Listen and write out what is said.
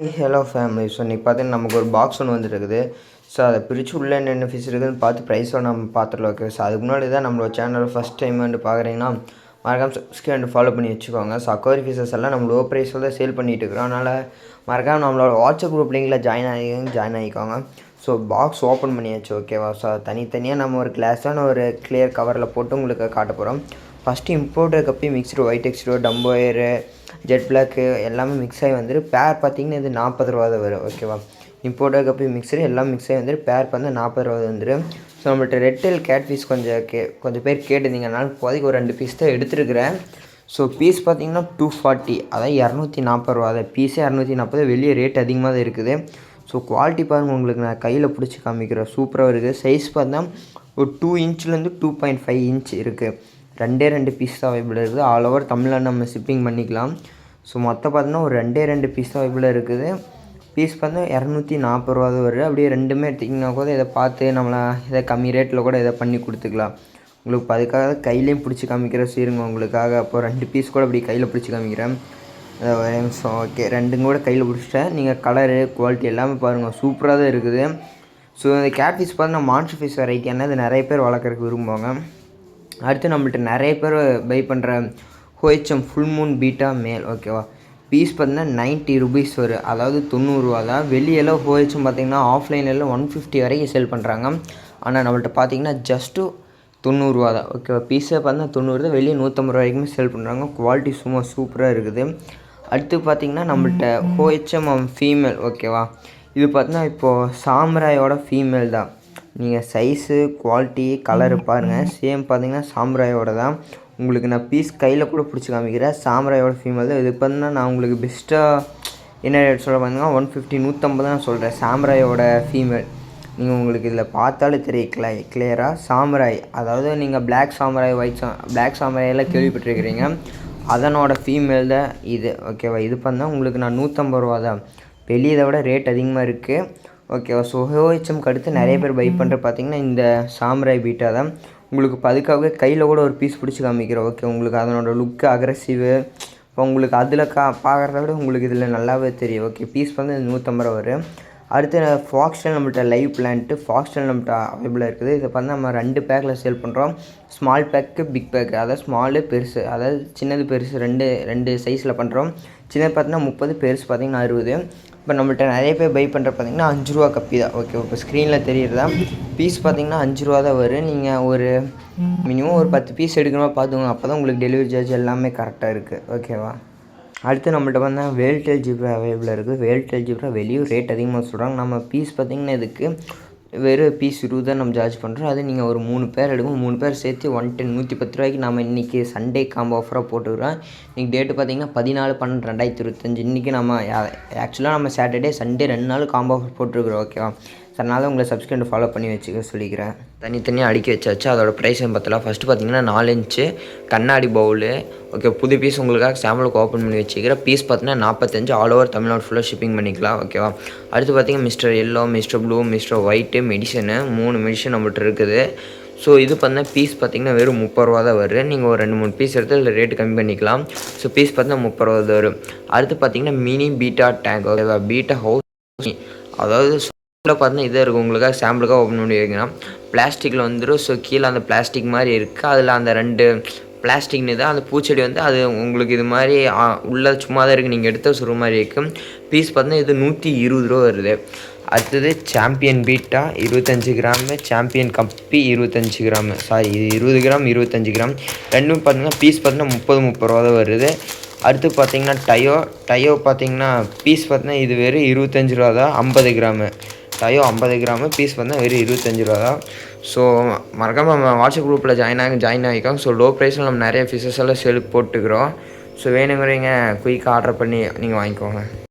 Hello family. So இன்றைக்கி பார்த்தீங்கன்னா நமக்கு ஒரு பாக்ஸ் ஒன்று வந்துருக்குது. ஸோ அதை பிரித்து உள்ளே என்னென்ன ஃபிஷ் இருக்குதுன்னு பார்த்து ப்ரைஸோட நம்ம பார்த்துடலாம். ஓகே, ஸோ அதுக்கு முன்னாடி தான் நம்மளோட சேனலை ஃபஸ்ட் டைம் வந்து பார்க்குறீங்கன்னா மறக்காமல் சப்ஸ்கிரைப் அண்ட் ஃபாலோ பண்ணி வச்சுக்கோங்க. ஸோ அக்வாரி ஃபிஷஸ் எல்லாம் நம்ம லோ ப்ரைஸில் தான் சேல் பண்ணிகிட்டு இருக்கிறோம். அதனால் மறக்காமல் நம்மளோட வாட்ஸ்அப் குரூப் லிங்கில் ஜாயின் ஆகிக்கோங்க. ஸோ பாக்ஸ் ஓப்பன் பண்ணியாச்சு. ஓகேவா? ஸோ தனித்தனியாக நம்ம ஒரு கிளாஸான ஒரு கிளியர் கவரில் போட்டு உங்களுக்கு காட்ட போகிறோம். ஃபஸ்ட்டு இம்போர்ட்டர் கப்பி மிக்ஸ்டு ஒயிட் எக்ஸ்டோ டம்போ ஏரு ஜெட் பிளாக்கு எல்லாமே மிக்ஸ் ஆகி வந்துரு. பேர் பார்த்திங்கன்னா இது 40 ரூபா தான் வரும். ஓகேவா? இம்போர்ட்டர் கப்பி மிக்சரு எல்லாம் மிக்ஸ் ஆகி வந்துரு. பேர் வந்து 40 ரூபா வந்துடும். ஸோ நம்மள்ட்ட ரெட் டெயில் கேட் பீஸ் கொஞ்சம் பேர் கேட்டிருந்தீங்க. அதனால் இப்போதைக்கு ஒரு 2 பீஸ் தான் எடுத்துருக்கிறேன். ஸோ பீஸ் பார்த்திங்கன்னா 240, அதாவது 240 ரூபா தான். பீஸே 240, வெளியே ரேட் அதிகமாக தான் இருக்குது. ஸோ குவாலிட்டி பாருங்கள், உங்களுக்கு நான் கையில் பிடிச்சி காமிக்கிறேன். சூப்பராக இருக்குது. சைஸ் பார்த்தா ஒரு 2 இன்ச்லேருந்து 2.5 இன்ச் இருக்குது. 2 பீஸ் தான் அவைபிள் இருக்குது. ஆல் ஓவர் தமிழ்நாடு நம்ம ஷிப்பிங் பண்ணிக்கலாம். ஸோ மொத்தம் பார்த்தீங்கன்னா ஒரு 2 பீஸ் தான் அவைபிள் இருக்குது. பீஸ் பார்த்தா 240 ரூபா தான் வருது. அப்படியே ரெண்டுமே எடுத்திங்கன்னா கூட இதை பார்த்து நம்மளை இதை கம்மி ரேட்டில் கூட இதை பண்ணி கொடுத்துக்கலாம். உங்களுக்கு அதுக்காக கையிலையும் பிடிச்சி காமிக்கிறேன். சரிங்க, உங்களுக்காக அப்போ 2 பீஸ் கூட அப்படி கையில் பிடிச்சி காமிக்கிறேன். ஸோ ஓகே, 2 கூட கையில் பிடிச்சிட்டேன். நீங்கள் கலரு குவாலிட்டி எல்லாமே பாருங்கள், சூப்பராக தான் இருக்குது. ஸோ இந்த கேட் ஃபிஷ் பார்த்தீங்கன்னா மான்ஸ்டர் ஃபிஷ் வெரைட்டியான இது நிறைய பேர் வளர்க்குறதுக்கு விரும்புவாங்க. அடுத்து நம்மள்ட்ட நிறைய பேர் பை பண்ணுற ஹோஹெச்எம் ஃபுல் மூன் பீட்டா மேல். ஓகேவா? பீஸ் பார்த்தீங்கன்னா 90 ருபீஸ் வரும், அதாவது 90 ரூபா தான். வெளியெல்லாம் ஹோஹெச்எம் பார்த்திங்கன்னா ஆஃப்லைனில் 150 வரைக்கும் சேல் பண்ணுறாங்க. ஆனால் நம்மள்ட்ட பார்த்திங்கன்னா ஜஸ்ட்டு 90 ரூபா தான். ஓகேவா? பீஸை பார்த்தீங்கன்னா 90 தான், வெளியே 150 ரூபா வரைக்குமே சேல் பண்ணுறாங்க. குவாலிட்டி சும்மா சூப்பராக இருக்குது. அடுத்து பார்த்திங்கன்னா நம்மள்ட்ட ஹோஹெச்எம் ஃபீமேல். ஓகேவா? இது பார்த்தீங்கன்னா இப்போது சாம்ராயோட ஃபீமேல் தான். நீங்கள் சைஸு குவாலிட்டி கலரு பாருங்கள், சேம் பார்த்தீங்கன்னா சாம்ராயோட தான். உங்களுக்கு நான் பீஸ் கையில் கூட பிடிச்சி காமிக்கிறேன். சாம்ராயோட ஃபீமேல் தான். இதுக்கு பார்த்தீங்கன்னா நான் உங்களுக்கு பெஸ்ட்டாக என்ன ரேட் சொல்ல பார்த்தீங்கன்னா 150 150 தான் சொல்கிறேன். சாம்ராயோட ஃபீமேல் நீங்கள் உங்களுக்கு இதில் பார்த்தாலே தெரியும் கிளியராக. சாம்ராய், அதாவது நீங்கள் பிளாக் சாம்ராய் பிளாக் சாம்ராயெல்லாம் கேள்விப்பட்டிருக்கிறீங்க, அதனோட ஃபீமேல் தான் இது. ஓகேவா? இது பார்த்தா உங்களுக்கு நான் 150 ரூபா தான். வெளியை விட ரேட் அதிகமாக இருக்குது. ஓகேவா? ஸோ ஹோஹெச்எம்க்கு அடுத்து நிறைய பேர் பை பண்ணுற பார்த்திங்கன்னா இந்த சாம்ராய் பீட்டா தான். உங்களுக்கு இப்போ அதுக்காகவே கையில் கூட ஒரு பீஸ் பிடிச்சி காமிக்கிறோம். ஓகே, உங்களுக்கு அதனோட லுக்கு அக்ரெசிவு இப்போ உங்களுக்கு அதில் பார்க்குறத விட உங்களுக்கு இதில் நல்லாவே தெரியும். ஓகே, பீஸ் வந்து 150 ரூபா வரும். அடுத்து ஃபாக்ஸ்டெயில் நம்மள்ட்ட லைவ் பிளான்ட்டு ஃபாக்ஸ்டெயில் நம்மள்ட்ட அவைபிளாக இருக்குது. இதை பார்த்து நம்ம 2 பேக்கில் சேல் பண்ணுறோம். ஸ்மால் பேக்கு பிக் பேக்கு, அதாவது ஸ்மாலு பெருசு, அதாவது சின்னது பெருசு ரெண்டு சைஸில் பண்ணுறோம். சின்னது பார்த்தீங்கன்னா 30, பெருசு பார்த்திங்கன்னா 60. இப்போ நம்மள்ட்ட நிறைய பேர் பை பண்ணுற பார்த்திங்கன்னா 5 ரூபா கப்பி தான். ஓகே, இப்போ ஸ்க்ரீனில் தெரியுறதா பீஸ் பார்த்திங்கன்னா 5 ரூபா தான் வரும். நீங்கள் ஒரு மினிமம் ஒரு 10 பீஸ் எடுக்கணுமா பார்த்துக்கோங்க, அப்போ தான் உங்களுக்கு டெலிவரி சார்ஜ் எல்லாமே கரெக்டாக இருக்குது. ஓகேவா? அடுத்து நம்மள்ட்ட பார்த்தா வேல்டெயில் ஜிப்ரா அவைபிளாக இருக்குது. வேல்டெயில் ஜிப்ரா வெளியும் ரேட் அதிகமாக சொல்கிறாங்க. நம்ம பீஸ் பார்த்திங்கன்னா இதுக்கு வெறும் பீஸ் 20 தான் நம்ம சார்ஜ் பண்ணுறோம். அது நீங்கள் ஒரு 3 பேர் எடுக்கும், 3 பேர் சேர்த்து 110 ரூபாய்க்கு நம்ம இன்றைக்கி சண்டே காம்போ ஆஃபராக போட்டுக்கிறோம். இன்றைக்கி டேட்டு பார்த்திங்கன்னா 14/12/2025. இன்றைக்கி நம்ம ஆக்சுவலாக நம்ம சாட்டர்டே சண்டே 2 நாள் காம்போ ஆஃபர் போட்டுருக்குறோம். ஓகேவா? அதனால் உங்களை சப்ஸ்கிரைப் ஃபாலோ பண்ணி வச்சுக்க சொல்லிக்கிறேன். தனித்தனியாக அடுக்கி வச்சாச்சு. அதோட ப்ரைஸும் பார்த்தலாம். ஃபஸ்ட்டு பார்த்திங்கன்னா 4 இன்ச்சு கண்ணாடி பவுலு. ஓகே, புது பீஸ் உங்களுக்காக சாம்பிளுக்கு ஓப்பன் பண்ணி வச்சுக்கிறேன். பீஸ் பார்த்தீங்கன்னா 45, ஆல் ஓவர் தமிழ்நாடு ஃபுல்லாக ஷிப்பிங் பண்ணிக்கலாம். ஓகேவா? அடுத்து பார்த்திங்கன்னா mister yellow, mister blue, mister white medicine 3 medicine நம்மள்ட்ட இருக்குது. ஸோ இது பார்த்தீங்கன்னா பீஸ் பார்த்திங்கன்னா வெறும் 30 ரூபா தான் வரும். நீங்கள் ஒரு 2-3 பீஸ் எடுத்து அதில் ரேட்டு கம்மி பண்ணிக்கலாம். ஸோ பீஸ் பார்த்தீங்கன்னா 30 ரூபா தான் வரும். அடுத்து பார்த்திங்கன்னா மினி பீட்டா டேங்க். ஓகேவா? பீட்டா ஹவுஸ், அதாவது பார்த்தீங்கன்னா இதாக இருக்கும். உங்களுக்காக சாம்பிளுக்காக ஓப்பன் பண்ணி வைக்கணும். பிளாஸ்டிக்கில் வந்துடும். ஸோ கீழே அந்த பிளாஸ்டிக் மாதிரி இருக்குது. அதில் அந்த 2 பிளாஸ்டிக்னு தான். அந்த பூச்செடி வந்து அது உங்களுக்கு இது மாதிரி உள்ள சும்மா தான் இருக்குது, நீங்கள் எடுத்த சுரு மாதிரி இருக்கும். பீஸ் பார்த்தீங்கன்னா இது 120 ரூபா வருது. அடுத்தது சாம்பியன் பீட்டா 25 கிராமு, சாம்பியன் கப்பி 25 கிராமு, சாரி இது 20 கிராம் 25 கிராம் ரெண்டும் பார்த்தீங்கன்னா பீஸ் பார்த்தீங்கன்னா 30 ரூபா தான் வருது. அடுத்து பார்த்திங்கன்னா டயோ பார்த்திங்கன்னா பீஸ் பார்த்தீங்கன்னா இது வெறும் 25 ரூபா தான். 50 கிராமு டயோ 50 கிராமு, பீஸ் பார்த்தீங்கன்னா வெறும் 25 ரூபா தான். ஸோ மறக்காமல் நம்ம வாட்ஸ்அப் குரூப்பில் ஜாயின் ஆகிக்கோங்க. ஸோ லோ ப்ரைஸில் நம்ம நிறைய ஃபிஷஸ் எல்லாம் சேலுக்கு போட்டுக்கிறோம். ஸோ வேணுங்கிறீங்க குயிக்காக ஆர்டர் பண்ணி நீங்கள் வாங்கிக்கோங்க.